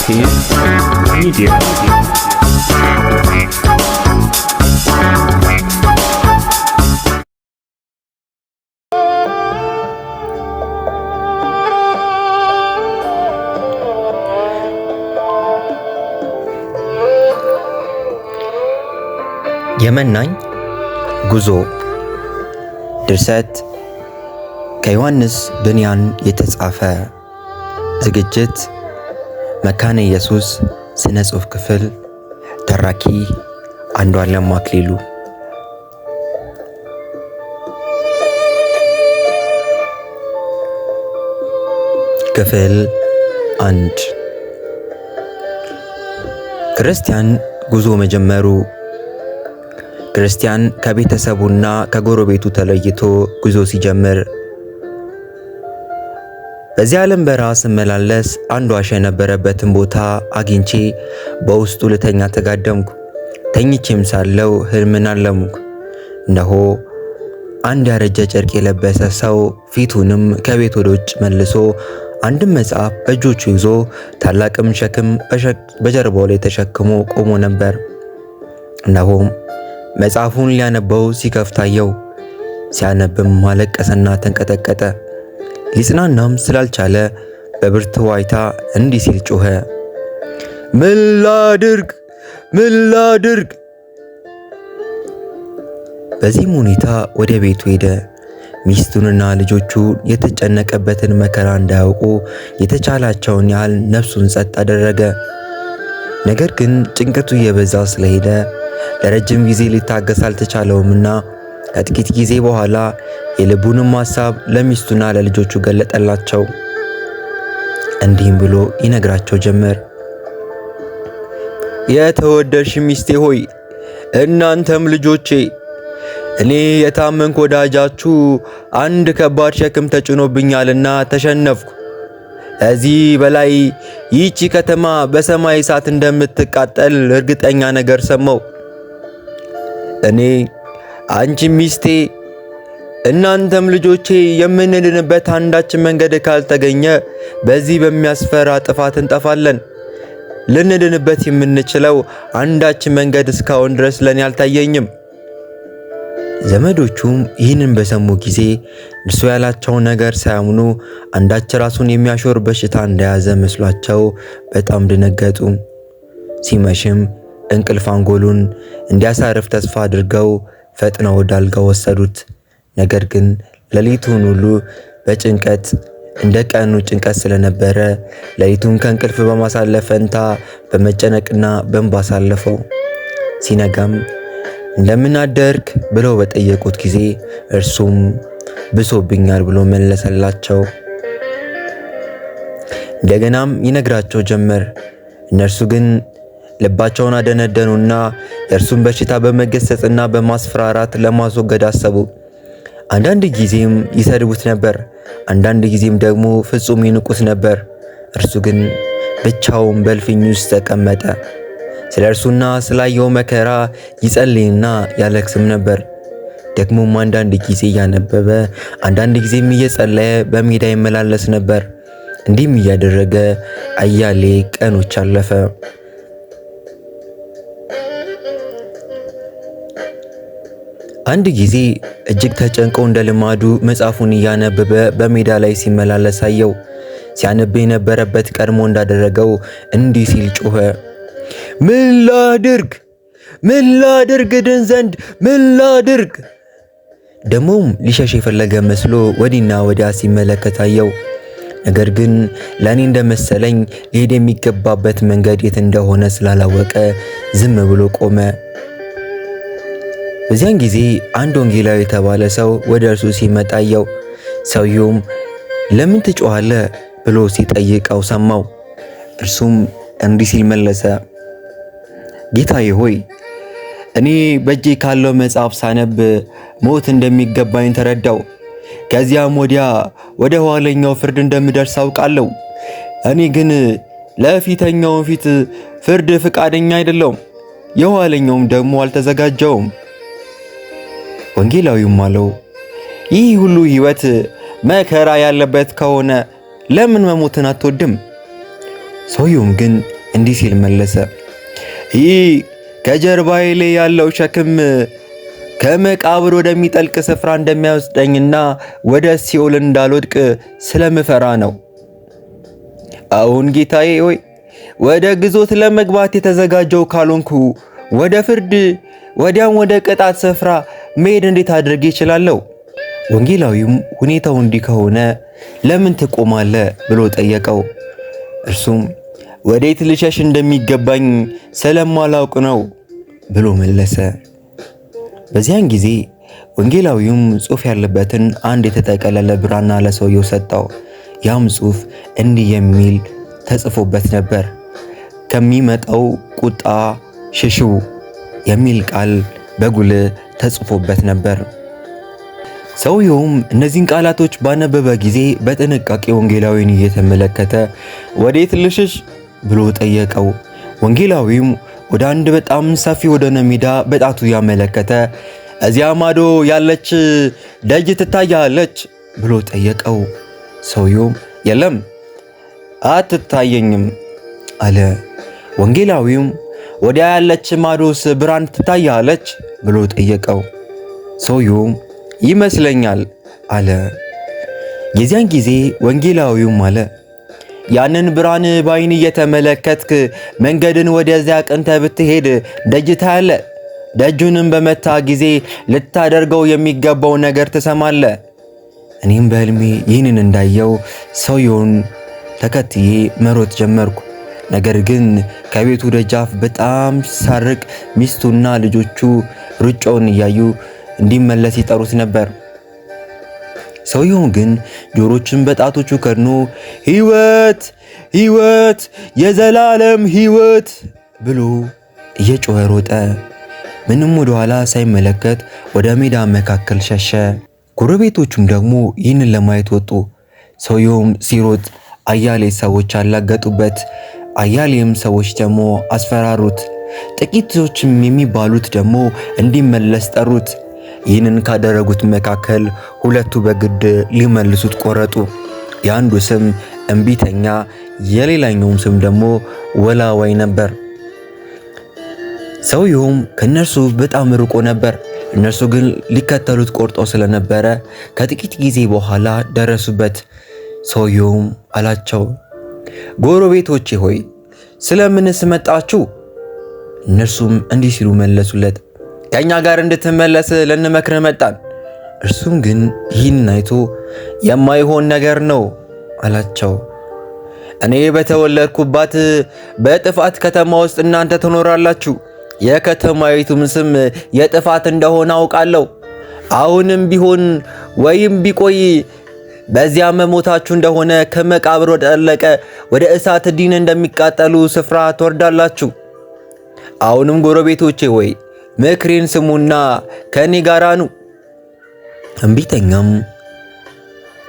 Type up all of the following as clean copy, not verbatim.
አዲስ ሚዲያ የመናኝ ጉዞ ድርሰት ከዮሐንስ ብንያን የተጻፈ። ዝግጅት መካነ ኢየሱስ ስነ ጽሑፍ ክፍል። ተራኪ አንዱዓለም አክሊሉ። ክፍል 1። ክርስቲያን ጉዞ መጀመሩ። ክርስቲያን ከቤተሰቡና ከጎረቤቱ ተለይቶ ጉዞ ሲጀምር በዚህ ዓለም በረሃ ስመላለስ አንድ ዋሻ የነበረበትን ቦታ አግኝቼ በውስጡ ልተኛ ተጋደምኩ። ተኝቼም ሳለው ሕልምን አለምኩ። እነሆ አንድ ያረጀ ጨርቅ የለበሰ ሰው ፊቱንም ከቤት ወደ ውጭ መልሶ አንድም መጽሐፍ በእጆቹ ይዞ ታላቅም ሸክም በጀርባው ላይ ተሸክሞ ቆሞ ነበር። እነሆም መጽሐፉን ሊያነበው ሲከፍት አየው። ሲያነብም አለቀሰና ተንቀጠቀጠ። ሊጽናናም ስላልቻለ በብርቱ ዋይታ እንዲህ ሲል ጮኸ፣ ምን ላድርግ? ምን ላድርግ? በዚህም ሁኔታ ወደ ቤቱ ሄደ። ሚስቱንና ልጆቹ የተጨነቀበትን መከራ እንዳያውቁ የተቻላቸውን ያህል ነፍሱን ጸጥ አደረገ። ነገር ግን ጭንቀቱ እየበዛ ስለሄደ ለረጅም ጊዜ ሊታገስ አልተቻለውምና ከጥቂት ጊዜ በኋላ የልቡንም ሐሳብ ለሚስቱና ለልጆቹ ገለጠላቸው። እንዲህም ብሎ ይነግራቸው ጀመር። የተወደድሽ ሚስቴ ሆይ፣ እናንተም ልጆቼ፣ እኔ የታመንኩ ወዳጃችሁ አንድ ከባድ ሸክም ተጭኖብኛልና ተሸነፍኩ። ከዚህ በላይ ይህቺ ከተማ በሰማይ እሳት እንደምትቃጠል እርግጠኛ ነገር ሰማሁ። እኔ አንቺ ሚስቴ እናንተም ልጆቼ የምንድንበት አንዳች መንገድ ካልተገኘ በዚህ በሚያስፈራ ጥፋት እንጠፋለን። ልንድንበት የምንችለው አንዳች መንገድ እስካሁን ድረስ ለኔ አልታየኝም። ዘመዶቹም ይህንን በሰሙ ጊዜ እርሱ ያላቸውን ነገር ሳያምኑ አንዳች ራሱን የሚያሾር በሽታ እንደያዘ መስሏቸው በጣም ደነገጡ። ሲመሽም እንቅልፍ አንጎሉን እንዲያሳርፍ ተስፋ አድርገው ፈጥነው ወደ አልጋው ወሰዱት። ነገር ግን ሌሊቱን ሁሉ በጭንቀት እንደ ቀኑ ጭንቀት ስለነበረ ሌሊቱን ከእንቅልፍ በማሳለፍ ፈንታ በመጨነቅና በእንባ አሳለፈው። ሲነጋም እንደምን አደርክ ብለው በጠየቁት ጊዜ እርሱም ብሶብኛል ብሎ መለሰላቸው። እንደገናም ይነግራቸው ጀመር። እነርሱ ግን ልባቸውን አደነደኑና የእርሱን በሽታ በመገሰጽና በማስፈራራት ለማስወገድ አሰቡ። አንዳንድ ጊዜም ይሰድቡት ነበር፣ አንዳንድ ጊዜም ደግሞ ፍጹም ይንቁት ነበር። እርሱ ግን ብቻውን በእልፍኝ ውስጥ ተቀመጠ። ስለ እርሱና ስላየው መከራ ይጸልይና ያለቅስም ነበር። ደግሞም አንዳንድ ጊዜ እያነበበ አንዳንድ ጊዜም እየጸለየ በሜዳ ይመላለስ ነበር። እንዲህም እያደረገ አያሌ ቀኖች አለፈ። አንድ ጊዜ እጅግ ተጨንቆ እንደ ልማዱ መጽሐፉን እያነበበ በሜዳ ላይ ሲመላለስ አየው። ሲያነብ የነበረበት ቀድሞ እንዳደረገው እንዲህ ሲል ጮኸ፣ ምን ላድርግ? ምን ላድርግ ድን ዘንድ ምን ላድርግ? ደሞም ሊሸሽ የፈለገ መስሎ ወዲና ወዲያ ሲመለከት አየው። ነገር ግን ለእኔ እንደመሰለኝ ሊሄድ የሚገባበት መንገድ የት እንደሆነ ስላላወቀ ዝም ብሎ ቆመ። በዚያን ጊዜ አንድ ወንጌላዊ የተባለ ሰው ወደ እርሱ ሲመጣ አየው። ሰውየውም ለምን ትጮኻለህ ብሎ ሲጠይቀው ሰማው። እርሱም እንዲህ ሲል መለሰ፣ ጌታዬ ሆይ፣ እኔ በእጄ ካለው መጽሐፍ ሳነብ ሞት እንደሚገባኝ ተረዳው። ከዚያም ወዲያ ወደ ኋለኛው ፍርድ እንደምደርስ አውቃለሁ። እኔ ግን ለፊተኛው ፊት ፍርድ ፈቃደኛ አይደለሁም፣ የኋለኛውም ደግሞ አልተዘጋጀውም። ወንጌላዊውም አለው፣ ይህ ሁሉ ሕይወት መከራ ያለበት ከሆነ ለምን መሞትን አትወድም? ሰውየውም ግን እንዲህ ሲል መለሰ፣ ይህ ከጀርባዬ ላይ ያለው ሸክም ከመቃብር ወደሚጠልቅ ስፍራ እንደሚያወስደኝና ወደ ሲኦል እንዳልወድቅ ስለምፈራ ነው። አሁን ጌታዬ ሆይ ወደ ግዞት ለመግባት የተዘጋጀው ካልሆንኩ ወደ ፍርድ ወዲያም ወደ ቅጣት ስፍራ መሄድ እንዴት አድርጌ እችላለሁ? ወንጌላዊውም ሁኔታው እንዲህ ከሆነ ለምን ትቆማለህ ብሎ ጠየቀው። እርሱም ወዴት ልሸሽ እንደሚገባኝ ስለማላውቅ ነው ብሎ መለሰ። በዚያን ጊዜ ወንጌላዊውም ጽሑፍ ያለበትን አንድ የተጠቀለለ ብራና ለሰውየው ሰጠው። ያም ጽሑፍ እንዲህ የሚል ተጽፎበት ነበር፣ ከሚመጣው ቁጣ ሽሹ የሚል ቃል በጉልህ ተጽፎበት ነበር። ሰውየውም እነዚህን ቃላቶች ባነበበ ጊዜ በጥንቃቄ ወንጌላዊውን እየተመለከተ ወዴት ልሽሽ ብሎ ጠየቀው። ወንጌላዊውም ወደ አንድ በጣም ሰፊ ወደሆነ ሜዳ በጣቱ ያመለከተ እዚያ ማዶ ያለች ደጅ ትታያለች ብሎ ጠየቀው። ሰውየውም የለም አትታየኝም አለ። ወንጌላዊውም ወዲያ ያለች ማዶስ ብርሃን ትታያለች ብሎ ጠየቀው። ሰውየውም ይመስለኛል አለ። የዚያን ጊዜ ወንጌላዊውም አለ፣ ያንን ብርሃን በዓይን እየተመለከትክ መንገድን ወደዚያ ቅንተህ ብትሄድ ደጅ ታያለህ። ደጁንም በመታ ጊዜ ልታደርገው የሚገባው ነገር ትሰማለህ። እኔም በሕልሜ ይህንን እንዳየው ሰውየውን ተከትዬ መሮጥ ጀመርኩ። ነገር ግን ከቤቱ ደጃፍ በጣም ሳርቅ ሚስቱና ልጆቹ ሩጫውን እያዩ እንዲመለስ ይጠሩት ነበር። ሰውየው ግን ጆሮቹን በጣቶቹ ከድኖ ሕይወት ሕይወት የዘላለም ሕይወት ብሎ እየጮኸ ሮጠ። ምንም ወደ ኋላ ሳይመለከት ወደ ሜዳ መካከል ሸሸ። ጎረቤቶቹም ደግሞ ይህንን ለማየት ወጡ። ሰውየውም ሲሮጥ አያሌ ሰዎች አላገጡበት። አያሌም ሰዎች ደግሞ አስፈራሩት። ጥቂቶችም የሚባሉት ደግሞ እንዲመለስ ጠሩት። ይህንን ካደረጉት መካከል ሁለቱ በግድ ሊመልሱት ቆረጡ። የአንዱ ስም እምቢተኛ፣ የሌላኛውም ስም ደግሞ ወላዋይ ነበር። ሰውየውም ከነርሱ በጣም ርቆ ነበር። እነርሱ ግን ሊከተሉት ቆርጠው ስለነበረ ከጥቂት ጊዜ በኋላ ደረሱበት። ሰውየውም አላቸው፣ ጎረቤቶቼ ሆይ ስለምንስ መጣችሁ? እነርሱም እንዲህ ሲሉ መለሱለት፣ ከእኛ ጋር እንድትመለስ ልንመክርህ መጣን። እርሱም ግን ይህን አይቶ የማይሆን ነገር ነው አላቸው። እኔ በተወለድኩባት በጥፋት ከተማ ውስጥ እናንተ ትኖራላችሁ። የከተማይቱም ስም የጥፋት እንደሆነ አውቃለሁ። አሁንም ቢሆን ወይም ቢቆይ በዚያ መሞታችሁ እንደሆነ ከመቃብር ወደ ጠለቀ ወደ እሳት ዲን እንደሚቃጠሉ ስፍራ ትወርዳላችሁ። አሁንም ጎረቤቶቼ ሆይ ምክሬን ስሙና ከእኔ ጋር ኑ። እምቢተኛም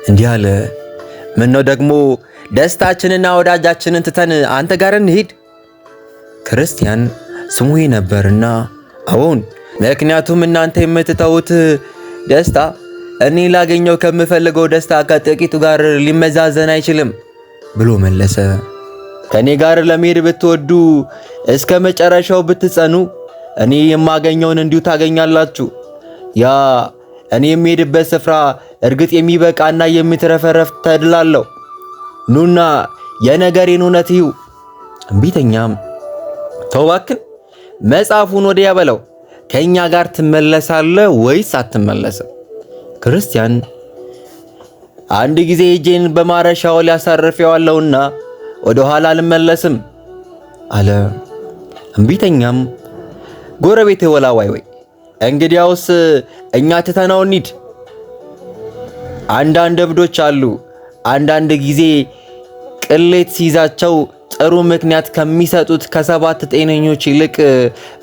እንዲህ አለ፣ ምነው ደግሞ ደስታችንና ወዳጃችንን ትተን አንተ ጋር እንሂድ? ክርስቲያን ስሙ ነበርና አዎን፣ ምክንያቱም እናንተ የምትተውት ደስታ እኔ ላገኘው ከምፈልገው ደስታ ከጥቂቱ ጋር ሊመዛዘን አይችልም ብሎ መለሰ። ከእኔ ጋር ለመሄድ ብትወዱ እስከ መጨረሻው ብትጸኑ እኔ የማገኘውን እንዲሁ ታገኛላችሁ። ያ እኔ የሚሄድበት ስፍራ እርግጥ የሚበቃና የሚትረፈረፍ ተድላለሁ። ኑና የነገሬን እውነት እዩ። እምቢተኛም ተው እባክህ፣ መጽሐፉን ወዲያ በለው፣ ከእኛ ጋር ትመለሳለህ ወይስ አትመለስም? ክርስቲያን አንድ ጊዜ እጄን በማረሻው ሊያሳርፈዋለሁና ወደ ኋላ አልመለስም አለ። እምቢተኛም ጎረቤቴ ወላዋይ ወይ እንግዲያውስ እኛ ትተናው እንሂድ። አንዳንድ እብዶች አሉ። አንዳንድ ጊዜ ቅሌት ሲይዛቸው ጥሩ ምክንያት ከሚሰጡት ከሰባት ጤነኞች ይልቅ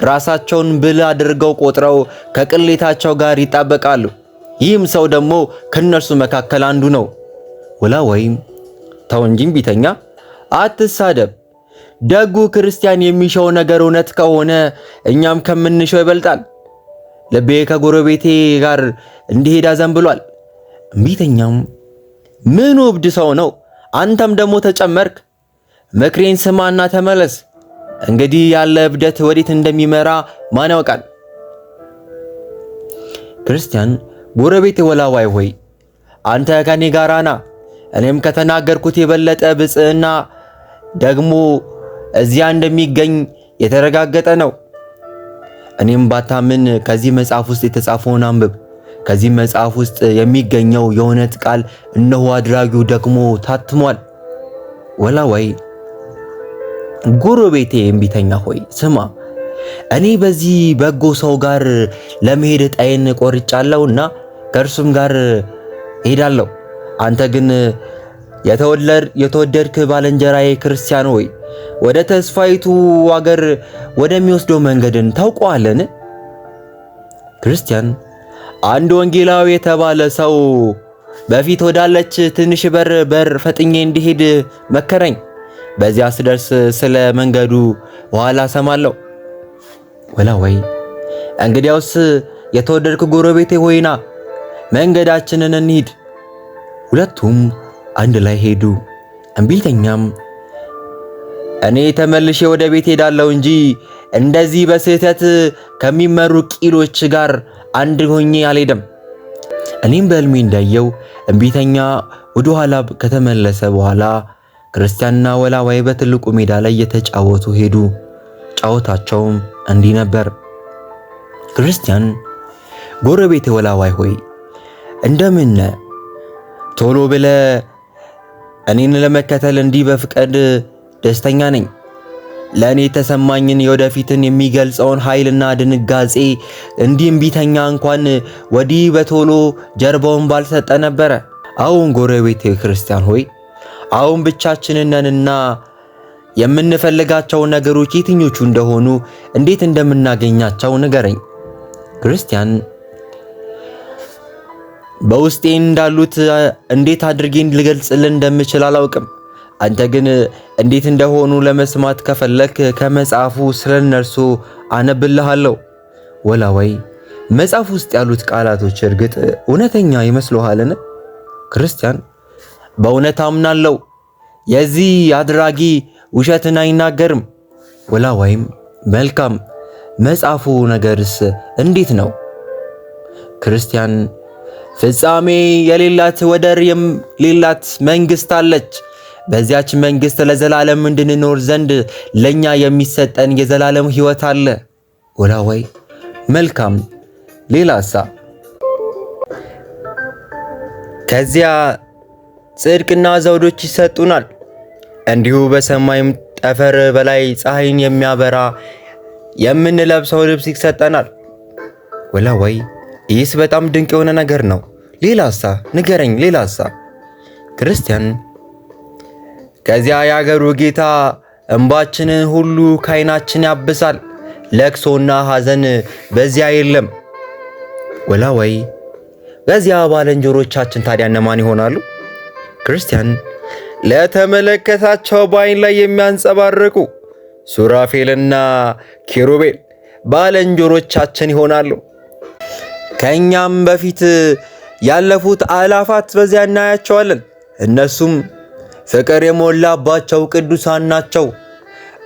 ራሳቸውን ብልህ አድርገው ቆጥረው ከቅሌታቸው ጋር ይጣበቃሉ። ይህም ሰው ደግሞ ከነርሱ መካከል አንዱ ነው። ወላዋይም ተው እንጂ እምቢተኛ አትሳደብ። ደጉ ክርስቲያን የሚሻው ነገር እውነት ከሆነ እኛም ከምንሻው ይበልጣል። ልቤ ከጎረቤቴ ጋር እንዲሄድ አዘንብሏል። እምቢተኛም ምን እብድ ሰው ነው? አንተም ደግሞ ተጨመርክ። ምክሬን ስማና ተመለስ። እንግዲህ ያለ እብደት ወዴት እንደሚመራ ማን ያውቃል? ክርስቲያን ጎረቤቴ ወላዋይ ሆይ አንተ ከኔ ጋር ና። እኔም ከተናገርኩት የበለጠ ብጽዕና ደግሞ እዚያ እንደሚገኝ የተረጋገጠ ነው። እኔም ባታምን ከዚህ መጽሐፍ ውስጥ የተጻፈውን አንብብ። ከዚህ መጽሐፍ ውስጥ የሚገኘው የእውነት ቃል እነሆ አድራጊው ደግሞ ታትሟል። ወላዋይ ጎረቤቴ እምቢተኛ ሆይ ስማ፣ እኔ በዚህ በጎ ሰው ጋር ለመሄድ ዕጣዬን ቆርጫለሁና ከእርሱም ጋር ሄዳለሁ። አንተ ግን የተወደድክ ባልንጀራዬ ክርስቲያን ሆይ ወደ ተስፋይቱ አገር ወደሚወስደው መንገድን ታውቀዋለን? ክርስቲያን አንድ ወንጌላዊ የተባለ ሰው በፊት ወዳለች ትንሽ በር ፈጥኜ እንዲሄድ መከረኝ። በዚያ ስደርስ ስለ መንገዱ በኋላ ሰማለሁ። ወላዋይ እንግዲያውስ የተወደድክ ጎረቤቴ ሆይና መንገዳችንን እንሂድ። ሁለቱም አንድ ላይ ሄዱ። እምቢልተኛም እኔ ተመልሼ ወደ ቤት ሄዳለሁ እንጂ እንደዚህ በስህተት ከሚመሩ ቂሎች ጋር አንድ ሆኜ አልሄድም። እኔም በሕልሜ እንዳየው እምቢተኛ ወደ ኋላ ከተመለሰ በኋላ ክርስቲያንና ወላዋይ በትልቁ ሜዳ ላይ እየተጫወቱ ሄዱ። ጫወታቸውም እንዲህ ነበር። ክርስቲያን ጎረቤቴ ወላዋይ ሆይ እንደምን ቶሎ ብለ እኔን ለመከተል እንዲህ በፍቃድ ደስተኛ ነኝ። ለእኔ የተሰማኝን የወደፊትን የሚገልጸውን ኃይልና ድንጋጼ እንዲህ እምቢተኛ እንኳን ወዲህ በቶሎ ጀርባውን ባልሰጠ ነበረ። አሁን ጎረቤቴ ክርስቲያን ሆይ አሁን ብቻችንን ነንና የምንፈልጋቸው ነገሮች የትኞቹ እንደሆኑ እንዴት እንደምናገኛቸው ንገረኝ። ክርስቲያን በውስጤ እንዳሉት እንዴት አድርጌ ልገልጽልን እንደምችል አላውቅም። አንተ ግን እንዴት እንደሆኑ ለመስማት ከፈለክ ከመጽሐፉ ስለነርሱ አነብልሃለሁ። ወላዋይ መጽሐፍ ውስጥ ያሉት ቃላቶች እርግጥ እውነተኛ ይመስሉሃልን? ክርስቲያን በእውነት አምናለሁ። የዚህ አድራጊ ውሸትን አይናገርም። ወላዋይም መልካም፣ መጽሐፉ ነገርስ እንዴት ነው? ክርስቲያን ፍጻሜ የሌላት ወደር የሌላት መንግስት አለች። በዚያች መንግስት ለዘላለም እንድንኖር ዘንድ ለኛ የሚሰጠን የዘላለም ሕይወት አለ። ወላዋይ መልካም፣ ሌላሳ? ከዚያ ጽድቅና ዘውዶች ይሰጡናል። እንዲሁ በሰማይም ጠፈር በላይ ፀሐይን የሚያበራ የምንለብሰው ልብስ ይሰጠናል። ወላዋይ ይህስ በጣም ድንቅ የሆነ ነገር ነው። ሌላሳ ንገረኝ፣ ሌላሳ? ክርስቲያን ከዚያ የአገሩ ጌታ እንባችንን ሁሉ ከዓይናችን ያብሳል። ለቅሶና ሐዘን በዚያ የለም። ወላዋይ በዚያ ባልንጀሮቻችን ታዲያ እነማን ይሆናሉ? ክርስቲያን ለተመለከታቸው በዓይን ላይ የሚያንጸባርቁ ሱራፌልና ኪሩቤል ባልንጀሮቻችን ይሆናሉ። ከእኛም በፊት ያለፉት አእላፋት በዚያ እናያቸዋለን። እነሱም ፍቅር የሞላባቸው ቅዱሳን ናቸው።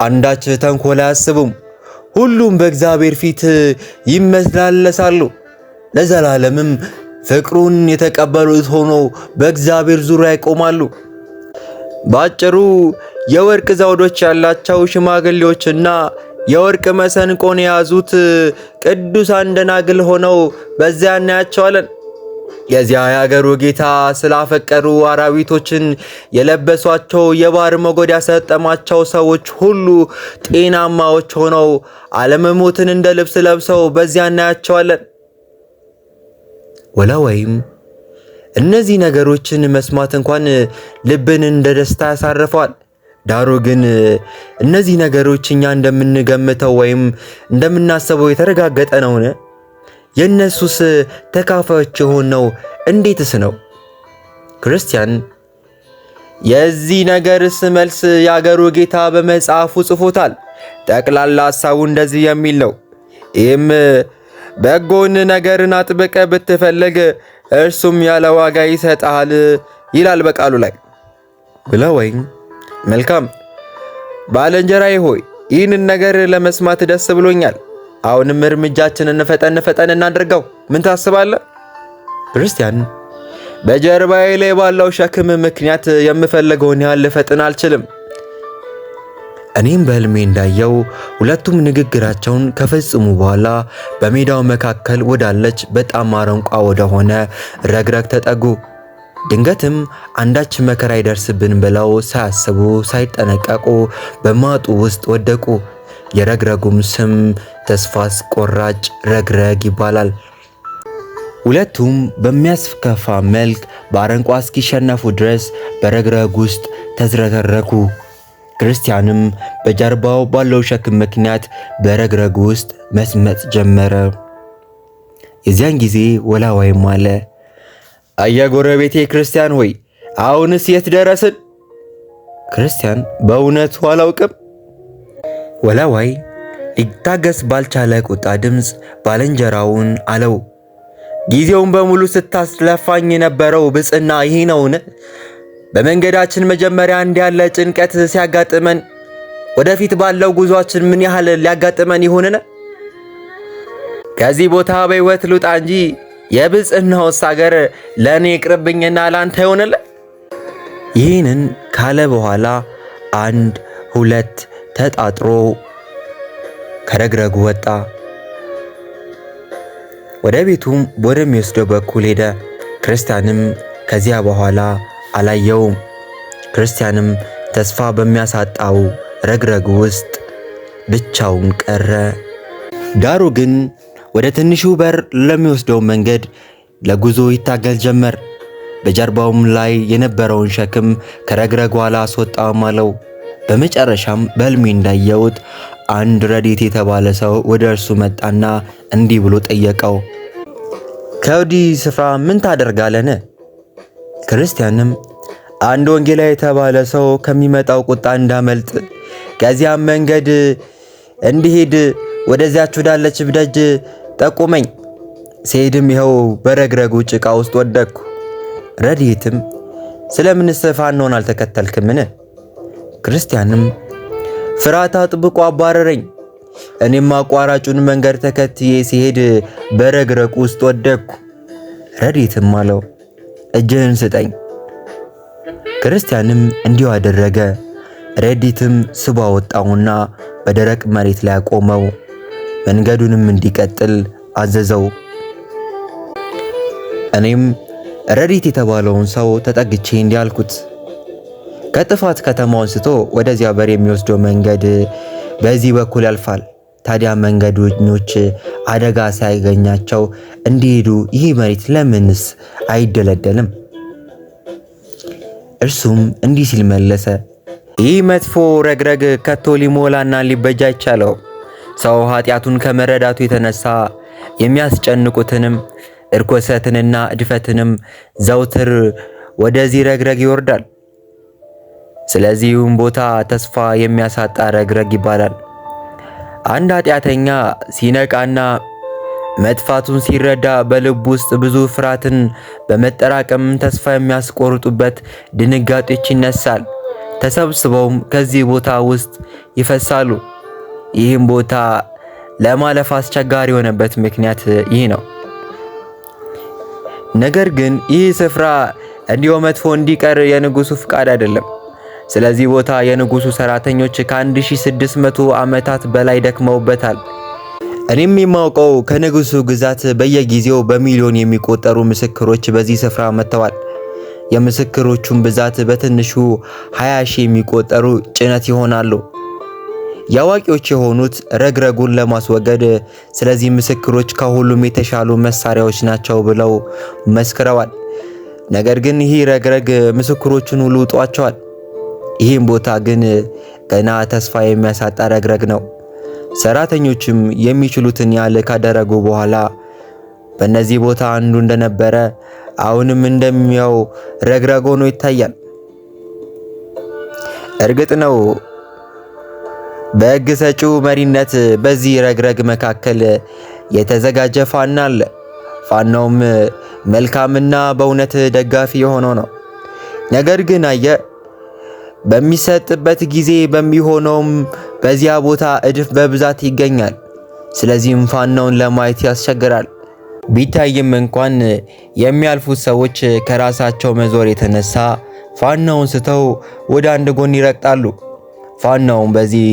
አንዳች ተንኮል አያስቡም። ሁሉም በእግዚአብሔር ፊት ይመላለሳሉ። ለዘላለምም ፍቅሩን የተቀበሉት ሆነው በእግዚአብሔር ዙሪያ ይቆማሉ። ባጭሩ የወርቅ ዘውዶች ያላቸው ሽማግሌዎችና የወርቅ መሰንቆን የያዙት ቅዱሳን ደናግል ሆነው በዚያ እናያቸዋለን። የዚያ የአገሩ ጌታ ስላፈቀሩ አራዊቶችን የለበሷቸው የባህር ሞገድ ያሰጠማቸው ሰዎች ሁሉ ጤናማዎች ሆነው አለመሞትን እንደ ልብስ ለብሰው በዚያ እናያቸዋለን። ወላዋይም እነዚህ ነገሮችን መስማት እንኳን ልብን እንደ ደስታ ያሳርፈዋል። ዳሩ ግን እነዚህ ነገሮች እኛ እንደምንገምተው ወይም እንደምናስበው የተረጋገጠ ነውን? የእነሱስ ተካፋዮች የሆነው እንዴትስ ነው? ክርስቲያን የዚህ ነገርስ መልስ የአገሩ ጌታ በመጽሐፉ ጽፎታል። ጠቅላላ ሐሳቡ እንደዚህ የሚል ነው። ይህም በጎን ነገርን አጥብቀ ብትፈልግ እርሱም ያለ ዋጋ ይሰጣል ይላል በቃሉ ላይ። ወላዋይ መልካም፣ ባልንጀራዬ ሆይ ይህንን ነገር ለመስማት ደስ ብሎኛል። አሁንም እርምጃችንን ፈጠን እናድርገው። ምን ታስባለህ? ክርስቲያን በጀርባዬ ላይ ባለው ሸክም ምክንያት የምፈልገውን ያህል ልፈጥን አልችልም። እኔም በሕልሜ እንዳየው ሁለቱም ንግግራቸውን ከፈጸሙ በኋላ በሜዳው መካከል ወዳለች በጣም አረንቋ ወደሆነ ረግረግ ተጠጉ። ድንገትም አንዳች መከራ ይደርስብን ብለው ሳያስቡ ሳይጠነቀቁ በማጡ ውስጥ ወደቁ። የረግረጉም ስም ተስፋ አስቆራጭ ረግረግ ይባላል። ሁለቱም በሚያስከፋ መልክ በአረንቋ እስኪሸነፉ ድረስ በረግረግ ውስጥ ተዝረከረኩ። ክርስቲያንም በጀርባው ባለው ሸክም ምክንያት በረግረግ ውስጥ መስመጥ ጀመረ። የዚያን ጊዜ ወላዋይም አለ፣ አየጎረቤቴ ክርስቲያን ሆይ አሁንስ የት ደረስን? ክርስቲያን በእውነቱ አላውቅም። ወላዋይ ሊታገስ ባልቻለ ቁጣ ድምፅ ባልንጀራውን አለው፣ ጊዜውን በሙሉ ስታስለፋኝ የነበረው ብፅዕና ይህ ነውን? በመንገዳችን መጀመሪያ እንዲያለ ጭንቀት ሲያጋጥመን ወደፊት ባለው ጉዟችን ምን ያህል ሊያጋጥመን ይሆንን? ከዚህ ቦታ በሕይወት ልውጣ እንጂ የብፅዕናውስ አገር ለእኔ ይቅርብኝና ላንተ ይሆንልህ። ይህንን ካለ በኋላ 1 2 ተጣጥሮ ከረግረጉ ወጣ። ወደ ቤቱም ወደሚወስደው በኩል ሄደ። ክርስቲያንም ከዚያ በኋላ አላየውም። ክርስቲያንም ተስፋ በሚያሳጣው ረግረግ ውስጥ ብቻውን ቀረ። ዳሩ ግን ወደ ትንሹ በር ለሚወስደው መንገድ ለጉዞ ይታገል ጀመር። በጀርባውም ላይ የነበረውን ሸክም ከረግረጉ አላስወጣም አለው። በመጨረሻም በሕልሜ እንዳየሁት አንድ ረድኤት የተባለ ሰው ወደ እርሱ መጣና እንዲህ ብሎ ጠየቀው፣ ከወዲህ ስፍራ ምን ታደርጋለህ? ክርስቲያንም አንድ ወንጌላዊ የተባለ ሰው ከሚመጣው ቁጣ እንዳመልጥ ከዚያም መንገድ እንዲሄድ ወደዚያች ወዳለች ደጅ ጠቁመኝ። ስሄድም ይኸው በረግረጉ ጭቃ ውስጥ ወደቅኩ። ረድኤትም ስለምንስ ፋኖን አልተከተልክምን? ክርስቲያንም ፍርሃት አጥብቆ አባረረኝ። እኔም አቋራጩን መንገድ ተከትዬ ሲሄድ በረግረግ ውስጥ ወደቅኩ። ረድኤትም አለው እጅህን ስጠኝ። ክርስቲያንም እንዲሁ አደረገ። ረድኤትም ስቦ አወጣውና በደረቅ መሬት ላይ አቆመው። መንገዱንም እንዲቀጥል አዘዘው። እኔም ረድኤት የተባለውን ሰው ተጠግቼ እንዲህ አልኩት፣ ከጥፋት ከተማው አንስቶ ወደዚያ በር የሚወስደው መንገድ በዚህ በኩል ያልፋል። ታዲያ መንገደኞች አደጋ ሳያገኛቸው እንዲሄዱ ይህ መሬት ለምንስ አይደለደልም? እርሱም እንዲህ ሲል መለሰ፣ ይህ መጥፎ ረግረግ ከቶ ሊሞላና ሊበጃ አይቻለው። ሰው ኃጢአቱን ከመረዳቱ የተነሳ የሚያስጨንቁትንም እርኩሰትንና እድፈትንም ዘውትር ወደዚህ ረግረግ ይወርዳል። ስለዚህም ቦታ ተስፋ የሚያሳጣ ረግረግ ይባላል። አንድ ኃጢአተኛ ሲነቃና መጥፋቱን ሲረዳ በልብ ውስጥ ብዙ ፍርሃትን በመጠራቀም ተስፋ የሚያስቆርጡበት ድንጋጤዎች ይነሳል። ተሰብስበውም ከዚህ ቦታ ውስጥ ይፈሳሉ። ይህም ቦታ ለማለፍ አስቸጋሪ የሆነበት ምክንያት ይህ ነው። ነገር ግን ይህ ስፍራ እንዲሁ መጥፎ እንዲቀር የንጉሱ ፍቃድ አይደለም። ስለዚህ ቦታ የንጉሱ ሰራተኞች ከ1600 ዓመታት በላይ ደክመውበታል። እኔም የማውቀው ከንጉሱ ግዛት በየጊዜው በሚሊዮን የሚቆጠሩ ምስክሮች በዚህ ስፍራ መጥተዋል። የምስክሮቹን ብዛት በትንሹ 20,000 የሚቆጠሩ ጭነት ይሆናሉ። ያዋቂዎች የሆኑት ረግረጉን ለማስወገድ ስለዚህ ምስክሮች ከሁሉም የተሻሉ መሳሪያዎች ናቸው ብለው መስክረዋል። ነገር ግን ይህ ረግረግ ምስክሮቹን ሁሉ ውጧቸዋል። ይህም ቦታ ግን ገና ተስፋ የሚያሳጣ ረግረግ ነው። ሰራተኞችም የሚችሉትን ያህል ካደረጉ በኋላ በእነዚህ ቦታ አንዱ እንደነበረ አሁንም እንደሚያው ረግረግ ሆኖ ይታያል። እርግጥ ነው በሕግ ሰጪው መሪነት በዚህ ረግረግ መካከል የተዘጋጀ ፋና አለ። ፋናውም መልካምና በእውነት ደጋፊ የሆነው ነው። ነገር ግን በሚሰጥበት ጊዜ በሚሆነውም በዚያ ቦታ እድፍ በብዛት ይገኛል። ስለዚህም ፋናውን ለማየት ያስቸግራል። ቢታይም እንኳን የሚያልፉት ሰዎች ከራሳቸው መዞር የተነሳ ፋናውን ስተው ወደ አንድ ጎን ይረግጣሉ። ፋናውን በዚህ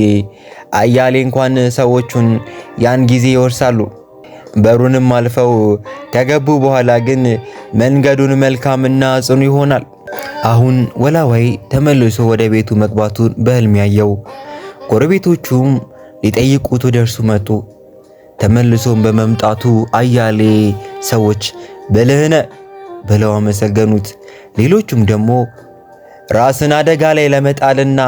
አያሌ እንኳን ሰዎቹን ያን ጊዜ ይወርሳሉ። በሩንም አልፈው ከገቡ በኋላ ግን መንገዱን መልካምና ጽኑ ይሆናል። አሁን ወላዋይ ተመልሶ ወደ ቤቱ መግባቱን በሕልም ያየው። ጎረቤቶቹም ሊጠይቁት ወደ እርሱ መጡ። ተመልሶም በመምጣቱ አያሌ ሰዎች ብልህ ነህ ብለው አመሰገኑት። ሌሎቹም ደግሞ ራስን አደጋ ላይ ለመጣልና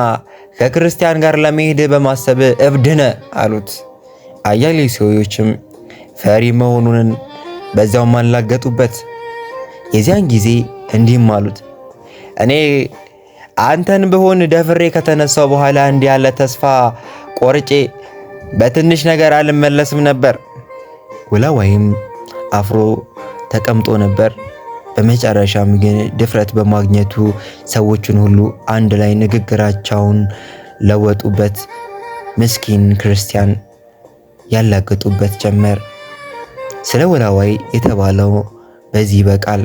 ከክርስቲያን ጋር ለመሄድ በማሰብ እብድ ነህ አሉት። አያሌ ሰዎችም ፈሪ መሆኑን በዛውም አላገጡበት። የዚያን ጊዜ እንዲህም አሉት፣ እኔ አንተን ብሆን ደፍሬ ከተነሳው በኋላ እንዲህ ያለ ተስፋ ቆርጬ በትንሽ ነገር አልመለስም ነበር። ወላዋይም አፍሮ ተቀምጦ ነበር። በመጨረሻም ግን ድፍረት በማግኘቱ ሰዎችን ሁሉ አንድ ላይ ንግግራቸውን ለወጡበት። ምስኪን ክርስቲያን ያላገጡበት ጀመር። ስለ ወላዋይ የተባለው በዚህ ይበቃል።